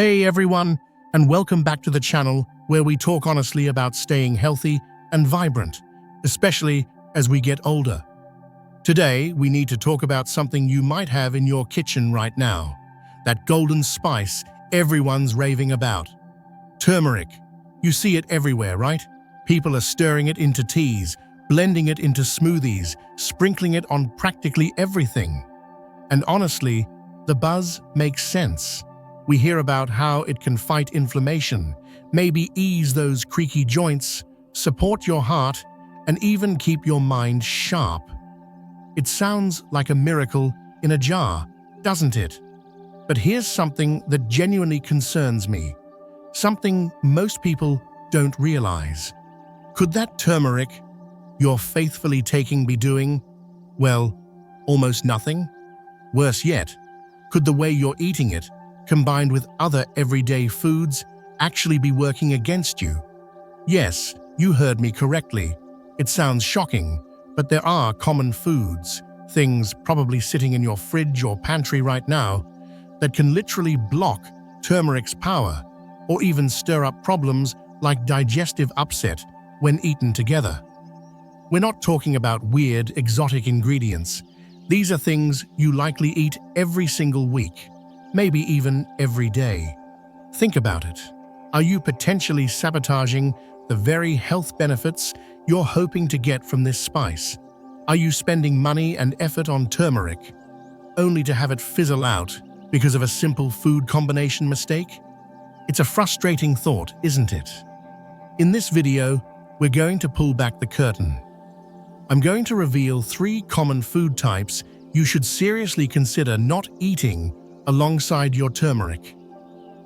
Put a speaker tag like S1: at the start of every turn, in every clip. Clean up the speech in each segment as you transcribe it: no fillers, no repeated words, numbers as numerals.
S1: Hey everyone, and welcome back to the channel where we talk honestly about staying healthy and vibrant, especially as we get older. Today, we need to talk about something you might have in your kitchen right now, that golden spice everyone's raving about. Turmeric. You see it everywhere, right? People are stirring it into teas, blending it into smoothies, sprinkling it on practically everything. And honestly, the buzz makes sense. We hear about how it can fight inflammation, maybe ease those creaky joints, support your heart, and even keep your mind sharp. It sounds like a miracle in a jar, doesn't it? But here's something that genuinely concerns me, something most people don't realize. Could that turmeric you're faithfully taking be doing, well, almost nothing? Worse yet, could the way you're eating it, combined with other everyday foods, actually be working against you? Yes, you heard me correctly. It sounds shocking, but there are common foods, things probably sitting in your fridge or pantry right now, that can literally block turmeric's power, or even stir up problems like digestive upset when eaten together. We're not talking about weird, exotic ingredients. These are things you likely eat every single week, maybe even every day. Think about it. Are you potentially sabotaging the very health benefits you're hoping to get from this spice? Are you spending money and effort on turmeric, only to have it fizzle out because of a simple food combination mistake? It's a frustrating thought, isn't it? In this video, we're going to pull back the curtain. I'm going to reveal 3 common food types you should seriously consider not eating alongside your turmeric.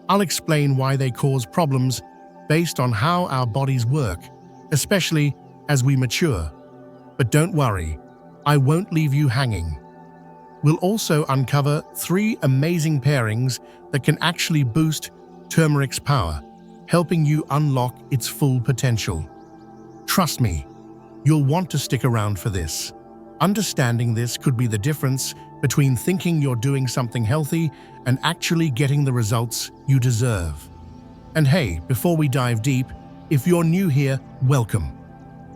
S1: I'll explain why they cause problems based on how our bodies work, especially as we mature. But don't worry, I won't leave you hanging. We'll also uncover 3 amazing pairings that can actually boost turmeric's power, helping you unlock its full potential. Trust me, you'll want to stick around for this. Understanding this could be the difference between thinking you're doing something healthy and actually getting the results you deserve. And hey, before we dive deep, if you're new here, welcome.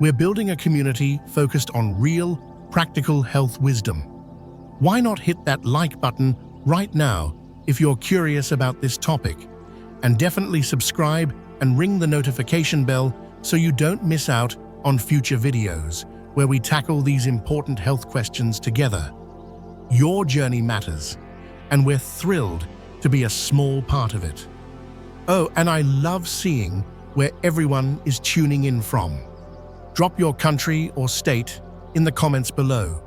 S1: We're building a community focused on real, practical health wisdom. Why not hit that like button right now if you're curious about this topic? And definitely subscribe and ring the notification bell so you don't miss out on future videos where we tackle these important health questions together. Your journey matters, and we're thrilled to be a small part of it. Oh, and I love seeing where everyone is tuning in from. Drop your country or state in the comments below.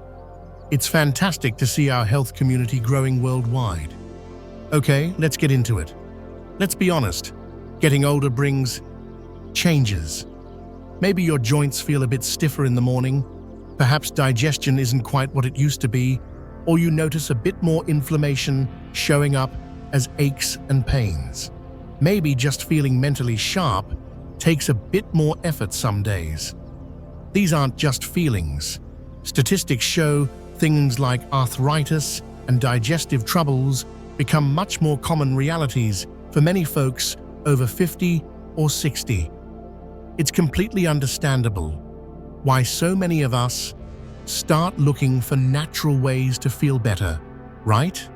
S1: It's fantastic to see our health community growing worldwide. Okay, let's get into it. Let's be honest, getting older brings changes. Maybe your joints feel a bit stiffer in the morning, perhaps digestion isn't quite what it used to be, or you notice a bit more inflammation showing up as aches and pains. Maybe just feeling mentally sharp takes a bit more effort some days. These aren't just feelings. Statistics show things like arthritis and digestive troubles become much more common realities for many folks over 50 or 60. It's completely understandable why so many of us start looking for natural ways to feel better, right?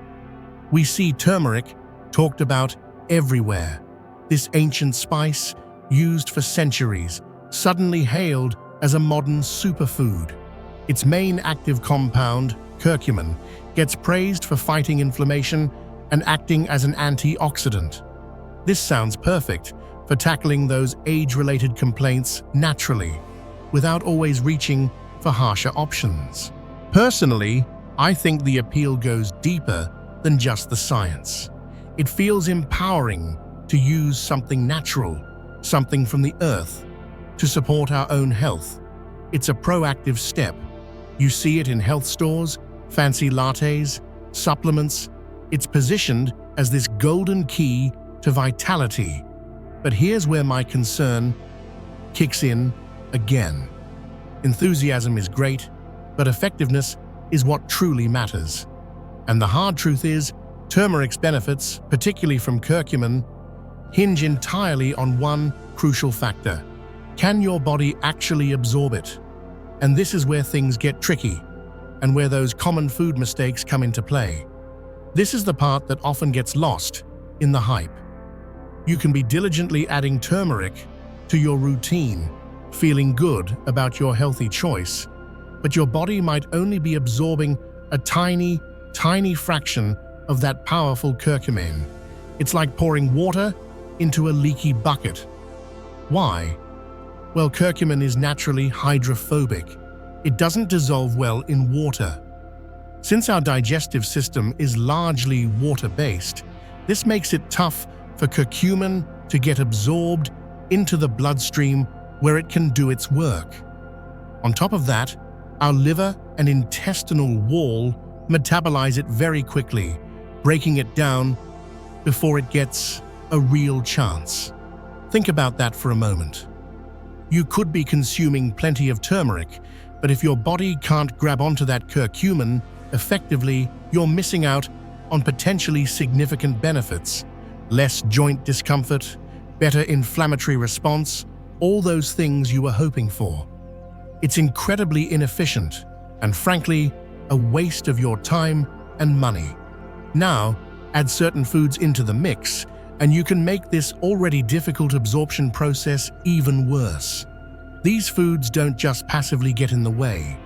S1: We see turmeric talked about everywhere. This ancient spice, used for centuries, suddenly hailed as a modern superfood. Its main active compound, curcumin, gets praised for fighting inflammation and acting as an antioxidant. This sounds perfect for tackling those age-related complaints naturally, without always reaching for harsher options. Personally, I think the appeal goes deeper than just the science. It feels empowering to use something natural, something from the earth, to support our own health. It's a proactive step. You see it in health stores, fancy lattes, supplements. It's positioned as this golden key to vitality. But here's where my concern kicks in again. Enthusiasm is great, but effectiveness is what truly matters. And the hard truth is, Turmeric's benefits, particularly from curcumin, hinge entirely on one crucial factor. Can your body actually absorb it? And this is where things get tricky, and where those common food mistakes come into play. This is the part that often gets lost in the hype. You can be diligently adding turmeric to your routine, feeling good about your healthy choice, but your body might only be absorbing a tiny, tiny fraction of that powerful curcumin. It's like pouring water into a leaky bucket. Why? Well, curcumin is naturally hydrophobic. It doesn't dissolve well in water. Since our digestive system is largely water-based, this makes it tough for curcumin to get absorbed into the bloodstream where it can do its work. On top of that, our liver and intestinal wall metabolize it very quickly, breaking it down before it gets a real chance. Think about that for a moment. You could be consuming plenty of turmeric, but if your body can't grab onto that curcumin effectively, you're missing out on potentially significant benefits. Less joint discomfort, better inflammatory response, all those things you were hoping for. It's incredibly inefficient and, frankly, a waste of your time and money. Now, add certain foods into the mix, and you can make this already difficult absorption process even worse. These foods don't just passively get in the way.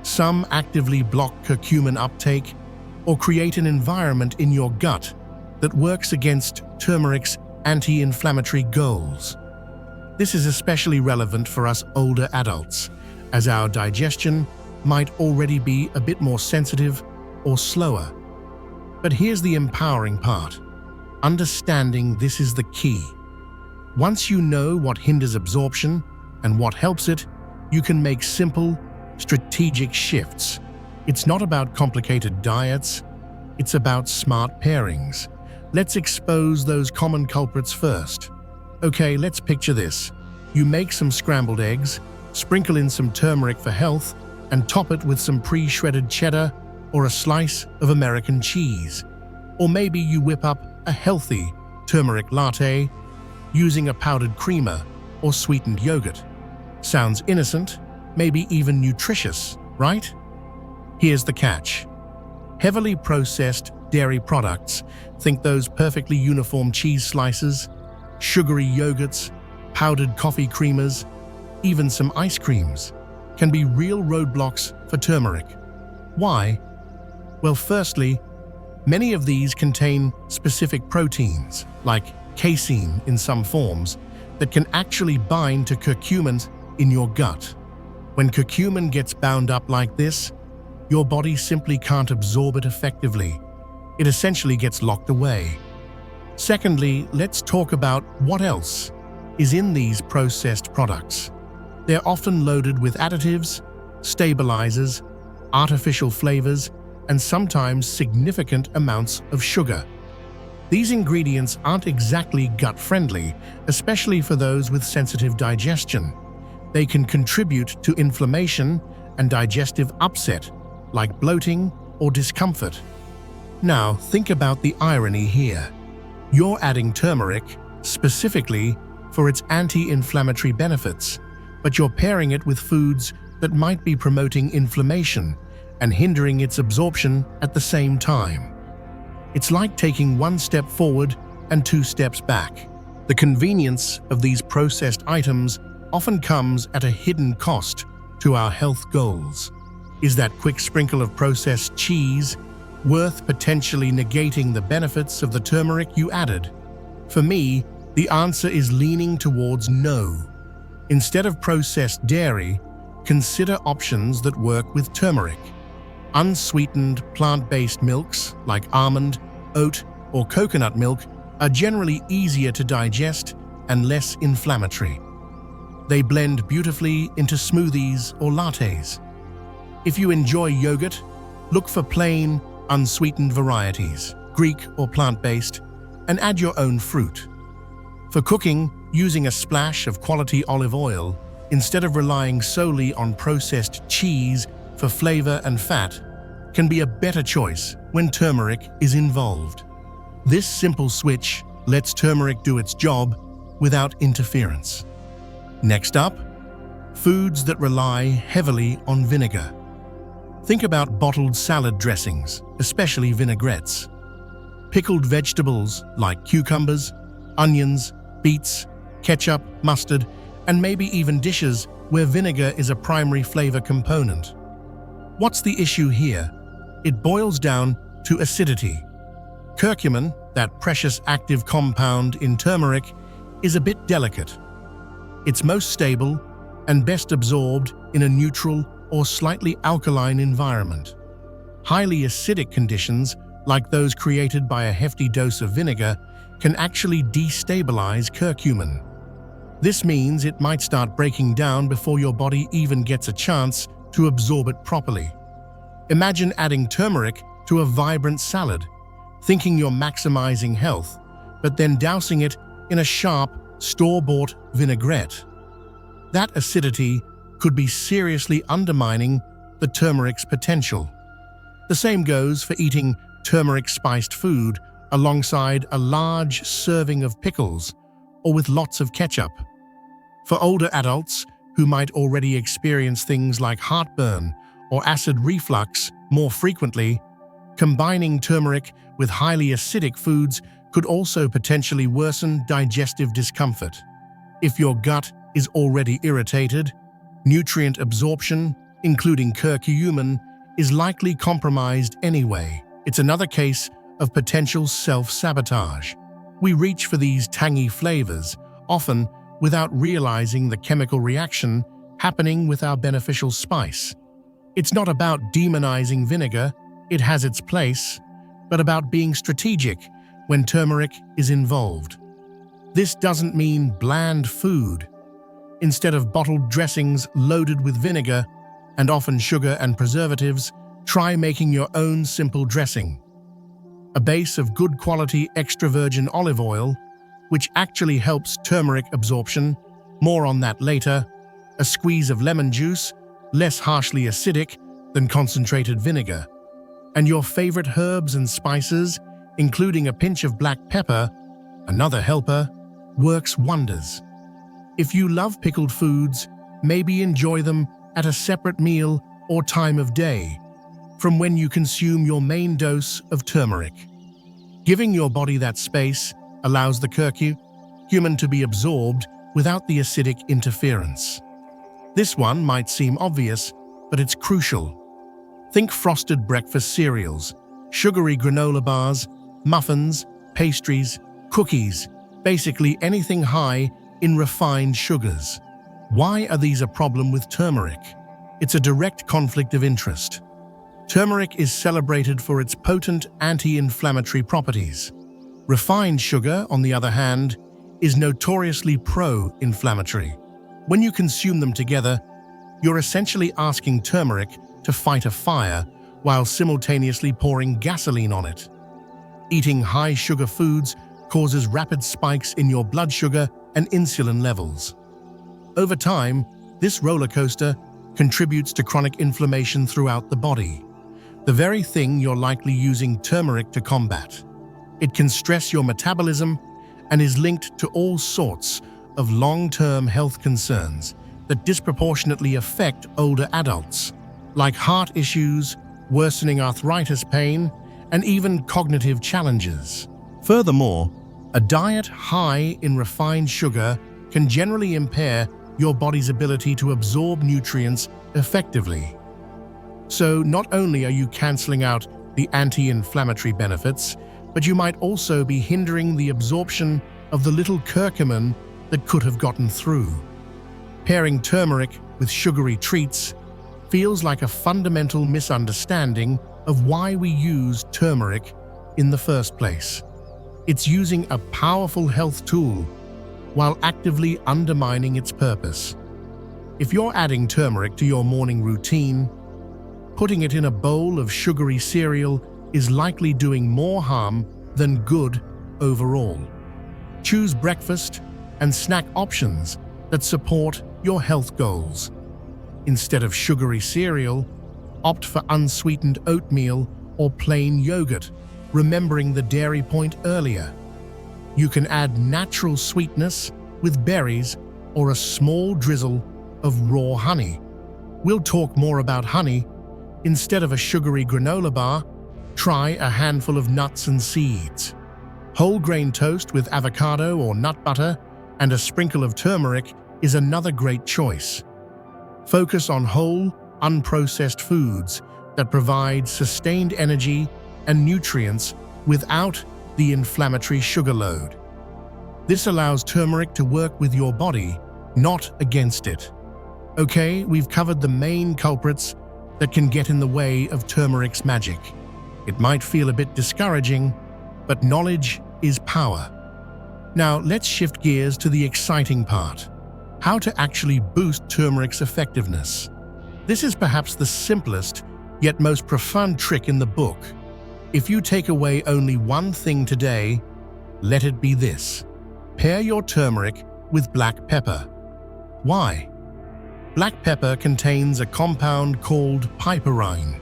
S1: Some actively block curcumin uptake or create an environment in your gut that works against turmeric's anti-inflammatory goals. This is especially relevant for us older adults, as our digestion might already be a bit more sensitive or slower. But here's the empowering part. Understanding this is the key. Once you know what hinders absorption and what helps it, you can make simple, strategic shifts. It's not about complicated diets, it's about smart pairings. Let's expose those common culprits first. Okay, let's picture this. You make some scrambled eggs, sprinkle in some turmeric for health, and top it with some pre-shredded cheddar or a slice of American cheese. Or maybe you whip up a healthy turmeric latte using a powdered creamer or sweetened yogurt. Sounds innocent, maybe even nutritious, right? Here's the catch. Heavily processed dairy products, think those perfectly uniform cheese slices, sugary yogurts, powdered coffee creamers, even some ice creams, can be real roadblocks for turmeric. Why? Well, firstly, many of these contain specific proteins, like casein in some forms, that can actually bind to curcumin in your gut. When curcumin gets bound up like this, your body simply can't absorb it effectively. It essentially gets locked away. Secondly, let's talk about what else is in these processed products. They're often loaded with additives, stabilizers, artificial flavors, and sometimes significant amounts of sugar. These ingredients aren't exactly gut-friendly, especially for those with sensitive digestion. They can contribute to inflammation and digestive upset, like bloating or discomfort. Now, think about the irony here. You're adding turmeric specifically for its anti-inflammatory benefits, but you're pairing it with foods that might be promoting inflammation and hindering its absorption at the same time. It's like taking one step forward and two steps back. The convenience of these processed items often comes at a hidden cost to our health goals. Is that quick sprinkle of processed cheese worth potentially negating the benefits of the turmeric you added? For me, the answer is leaning towards no. Instead of processed dairy, consider options that work with turmeric. Unsweetened plant-based milks like almond, oat, or coconut milk are generally easier to digest and less inflammatory. They blend beautifully into smoothies or lattes. If you enjoy yogurt, look for plain, unsweetened varieties, Greek or plant-based, and add your own fruit. For cooking, using a splash of quality olive oil instead of relying solely on processed cheese for flavor and fat can be a better choice when turmeric is involved. This simple switch lets turmeric do its job without interference. Next up, foods that rely heavily on vinegar. Think about bottled salad dressings, especially vinaigrettes. Pickled vegetables like cucumbers, onions, beets, ketchup, mustard, and maybe even dishes where vinegar is a primary flavor component. What's the issue here? It boils down to acidity. Curcumin, that precious active compound in turmeric, is a bit delicate. It's most stable and best absorbed in a neutral or slightly alkaline environment. Highly acidic conditions, like those created by a hefty dose of vinegar, can actually destabilize curcumin. This means it might start breaking down before your body even gets a chance to absorb it properly. Imagine adding turmeric to a vibrant salad, thinking you're maximizing health, but then dousing it in a sharp, store-bought vinaigrette. That acidity could be seriously undermining the turmeric's potential. The same goes for eating turmeric-spiced food alongside a large serving of pickles or with lots of ketchup. For older adults who might already experience things like heartburn or acid reflux more frequently, combining turmeric with highly acidic foods could also potentially worsen digestive discomfort. If your gut is already irritated, nutrient absorption, including curcumin, is likely compromised anyway. It's another case of potential self-sabotage. We reach for these tangy flavors, often without realizing the chemical reaction happening with our beneficial spice. It's not about demonizing vinegar, it has its place, but about being strategic when turmeric is involved. This doesn't mean bland food. Instead of bottled dressings loaded with vinegar and often sugar and preservatives, try making your own simple dressing. A base of good quality extra virgin olive oil, which actually helps turmeric absorption, more on that later, a squeeze of lemon juice, less harshly acidic than concentrated vinegar, and your favorite herbs and spices, including a pinch of black pepper, another helper, works wonders. If you love pickled foods, maybe enjoy them at a separate meal or time of day from when you consume your main dose of turmeric. Giving your body that space allows the curcumin to be absorbed without the acidic interference. This one might seem obvious, but it's crucial. Think frosted breakfast cereals, sugary granola bars, muffins, pastries, cookies, basically anything high in refined sugars. Why are these a problem with turmeric? It's a direct conflict of interest. Turmeric is celebrated for its potent anti-inflammatory properties. Refined sugar, on the other hand, is notoriously pro-inflammatory. When you consume them together, you're essentially asking turmeric to fight a fire while simultaneously pouring gasoline on it. Eating high-sugar foods causes rapid spikes in your blood sugar and insulin levels. Over time, this roller coaster contributes to chronic inflammation throughout the body, the very thing you're likely using turmeric to combat. It can stress your metabolism and is linked to all sorts of long-term health concerns that disproportionately affect older adults, like heart issues, worsening arthritis pain, and even cognitive challenges. Furthermore, a diet high in refined sugar can generally impair your body's ability to absorb nutrients effectively. So not only are you canceling out the anti-inflammatory benefits, but you might also be hindering the absorption of the little curcumin that could have gotten through. Pairing turmeric with sugary treats feels like a fundamental misunderstanding of why we use turmeric in the first place. It's using a powerful health tool while actively undermining its purpose. If you're adding turmeric to your morning routine, putting it in a bowl of sugary cereal is likely doing more harm than good overall. Choose breakfast and snack options that support your health goals. Instead of sugary cereal, opt for unsweetened oatmeal or plain yogurt, remembering the dairy point earlier. You can add natural sweetness with berries or a small drizzle of raw honey. We'll talk more about honey. Instead of a sugary granola bar, try a handful of nuts and seeds. Whole grain toast with avocado or nut butter and a sprinkle of turmeric is another great choice. Focus on whole, unprocessed foods that provide sustained energy and nutrients without the inflammatory sugar load. This allows turmeric to work with your body, not against it. Okay, we've covered the main culprits that can get in the way of turmeric's magic. It might feel a bit discouraging, but knowledge is power. Now let's shift gears to the exciting part: how to actually boost turmeric's effectiveness. This is perhaps the simplest yet most profound trick in the book. If you take away only one thing today, let it be this: pair your turmeric with black pepper. Why? Black pepper contains a compound called piperine,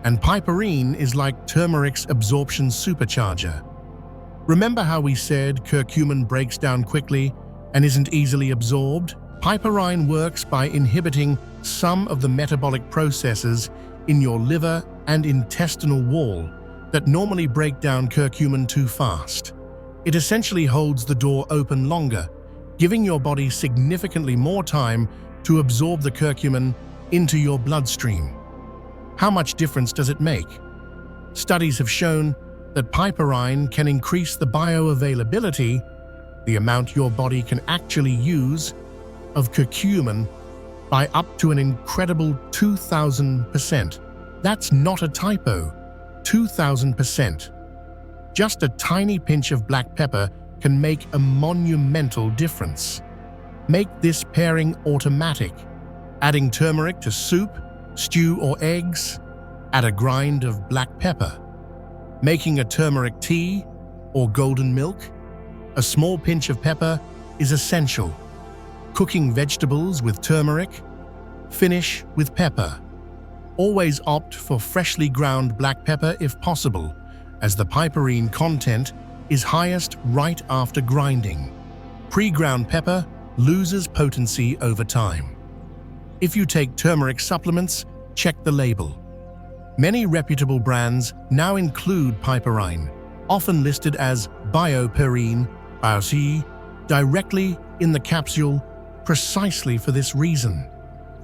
S1: and piperine is like turmeric's absorption supercharger. Remember how we said curcumin breaks down quickly and isn't easily absorbed? Piperine works by inhibiting some of the metabolic processes in your liver and intestinal wall that normally break down curcumin too fast. It essentially holds the door open longer, giving your body significantly more time to absorb the curcumin into your bloodstream. How much difference does it make? Studies have shown that piperine can increase the bioavailability, the amount your body can actually use, of curcumin by up to an incredible 2,000%. That's not a typo, 2,000%. Just a tiny pinch of black pepper can make a monumental difference. Make this pairing automatic. Adding turmeric to soup, stew, or eggs, add a grind of black pepper. Making a turmeric tea or golden milk, a small pinch of pepper is essential. Cooking vegetables with turmeric, finish with pepper. Always opt for freshly ground black pepper if possible, as the piperine content is highest right after grinding. Pre-ground pepper loses potency over time. If you take turmeric supplements, check the label. Many reputable brands now include piperine, often listed as bioperine, directly in the capsule, precisely for this reason.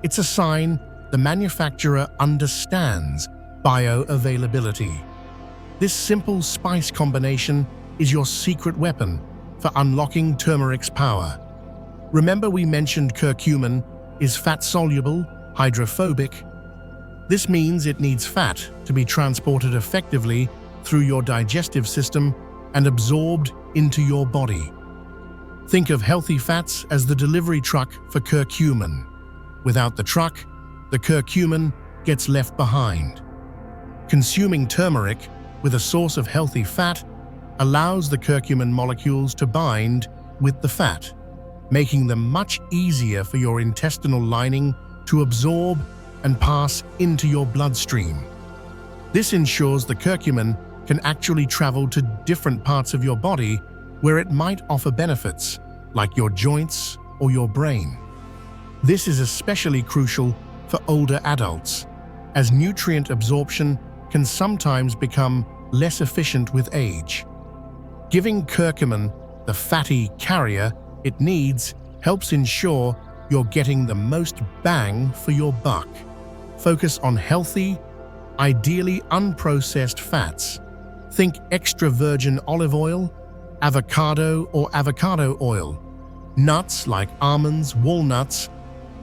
S1: It's a sign the manufacturer understands bioavailability. This simple spice combination is your secret weapon for unlocking turmeric's power. Remember we mentioned curcumin is fat-soluble, hydrophobic. This means it needs fat to be transported effectively through your digestive system and absorbed into your body. Think of healthy fats as the delivery truck for curcumin. Without the truck, the curcumin gets left behind. Consuming turmeric with a source of healthy fat allows the curcumin molecules to bind with the fat, making them much easier for your intestinal lining to absorb and pass into your bloodstream. This ensures the curcumin can actually travel to different parts of your body where it might offer benefits, like your joints or your brain. This is especially crucial for older adults, as nutrient absorption can sometimes become less efficient with age. Giving curcumin the fatty carrier it needs helps ensure you're getting the most bang for your buck. Focus on healthy, ideally unprocessed fats. Think extra virgin olive oil, avocado or avocado oil, nuts like almonds, walnuts,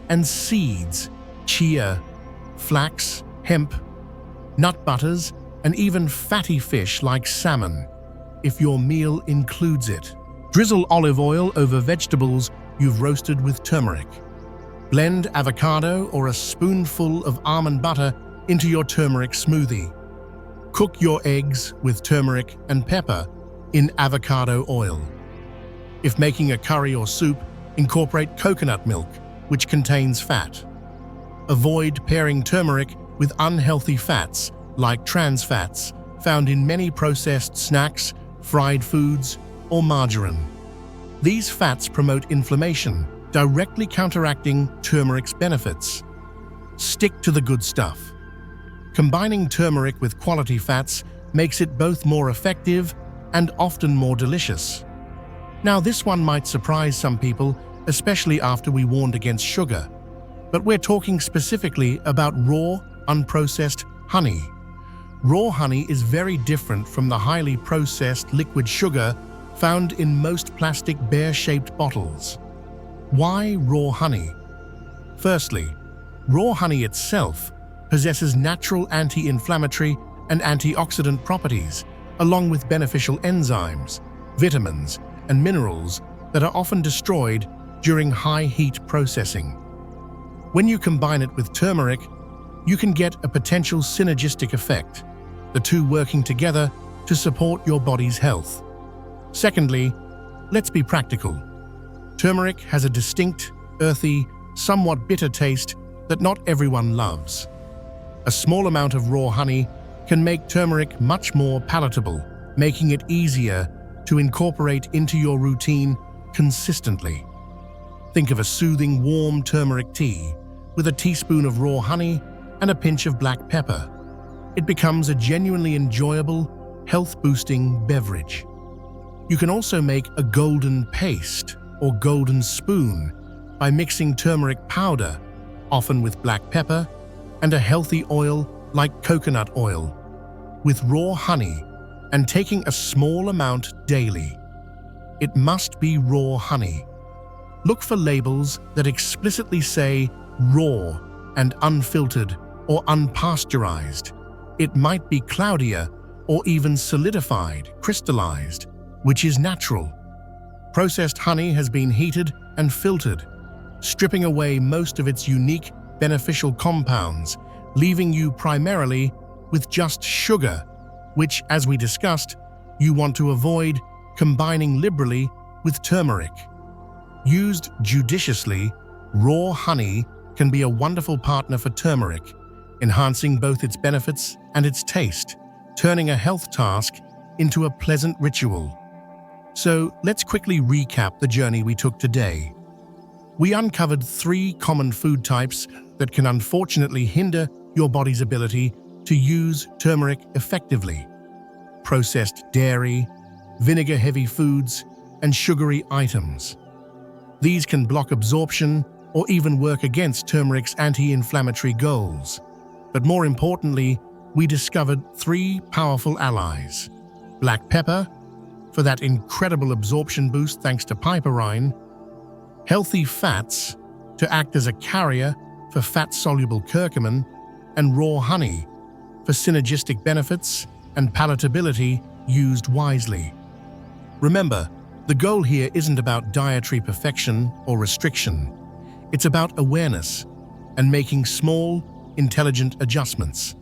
S1: and seeds, chia, flax, hemp, nut butters, and even fatty fish like salmon, if your meal includes it. Drizzle olive oil over vegetables you've roasted with turmeric. Blend avocado or a spoonful of almond butter into your turmeric smoothie. Cook your eggs with turmeric and pepper in avocado oil. If making a curry or soup, incorporate coconut milk, which contains fat. Avoid pairing turmeric with unhealthy fats like trans fats, found in many processed snacks, fried foods, or margarine. These fats promote inflammation, directly counteracting turmeric's benefits. Stick to the good stuff. Combining turmeric with quality fats makes it both more effective and often more delicious. Now, this one might surprise some people, especially after we warned against sugar. But we're talking specifically about raw, unprocessed honey. Raw honey is very different from the highly processed liquid sugar found in most plastic bear-shaped bottles. Why raw honey? Firstly, raw honey itself possesses natural anti-inflammatory and antioxidant properties, along with beneficial enzymes, vitamins, and minerals that are often destroyed during high-heat processing. When you combine it with turmeric, you can get a potential synergistic effect, the two working together to support your body's health. Secondly, let's be practical. Turmeric has a distinct, earthy, somewhat bitter taste that not everyone loves. A small amount of raw honey can make turmeric much more palatable, making it easier to incorporate into your routine consistently. Think of a soothing, warm turmeric tea with a teaspoon of raw honey and a pinch of black pepper. It becomes a genuinely enjoyable, health-boosting beverage. You can also make a golden paste or golden spoon by mixing turmeric powder, often with black pepper, and a healthy oil like coconut oil, with raw honey and taking a small amount daily. It must be raw honey. Look for labels that explicitly say raw and unfiltered or unpasteurized. It might be cloudier or even solidified, crystallized, which is natural. Processed honey has been heated and filtered, stripping away most of its unique beneficial compounds, leaving you primarily with just sugar, which, as we discussed, you want to avoid combining liberally with turmeric. Used judiciously, raw honey can be a wonderful partner for turmeric, enhancing both its benefits and its taste, turning a health task into a pleasant ritual. So let's quickly recap the journey we took today. We uncovered 3 common food types that can unfortunately hinder your body's ability to use turmeric effectively: processed dairy, vinegar-heavy foods, and sugary items. These can block absorption or even work against turmeric's anti-inflammatory goals. But more importantly, we discovered 3 powerful allies: black pepper, for that incredible absorption boost thanks to piperine; healthy fats, to act as a carrier for fat-soluble curcumin; and raw honey, for synergistic benefits and palatability used wisely. Remember, the goal here isn't about dietary perfection or restriction. It's about awareness and making small, intelligent adjustments.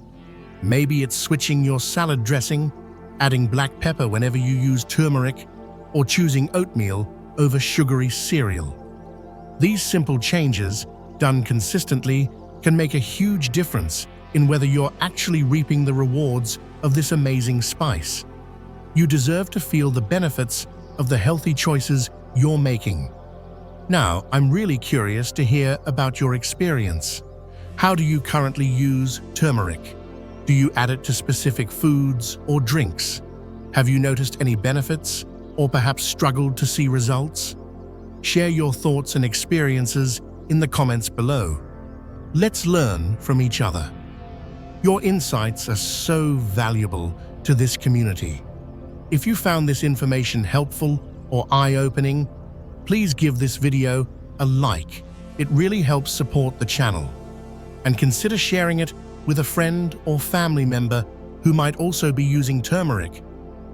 S1: Maybe it's switching your salad dressing, adding black pepper whenever you use turmeric, or choosing oatmeal over sugary cereal. These simple changes, done consistently, can make a huge difference in whether you're actually reaping the rewards of this amazing spice. You deserve to feel the benefits of the healthy choices you're making. Now, I'm really curious to hear about your experience. How do you currently use turmeric? Do you add it to specific foods or drinks? Have you noticed any benefits, or perhaps struggled to see results? Share your thoughts and experiences in the comments below. Let's learn from each other. Your insights are so valuable to this community. If you found this information helpful or eye-opening, please give this video a like. It really helps support the channel. And consider sharing it with a friend or family member who might also be using turmeric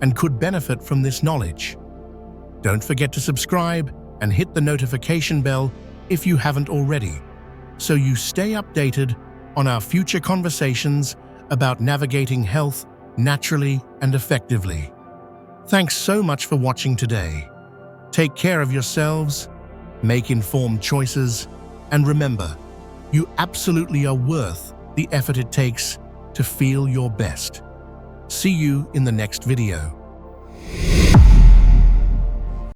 S1: and could benefit from this knowledge. Don't forget to subscribe and hit the notification bell if you haven't already, so you stay updated on our future conversations about navigating health naturally and effectively. Thanks so much for watching today. Take care of yourselves, make informed choices, and remember, you absolutely are worth the effort it takes to feel your best. See you in the next video.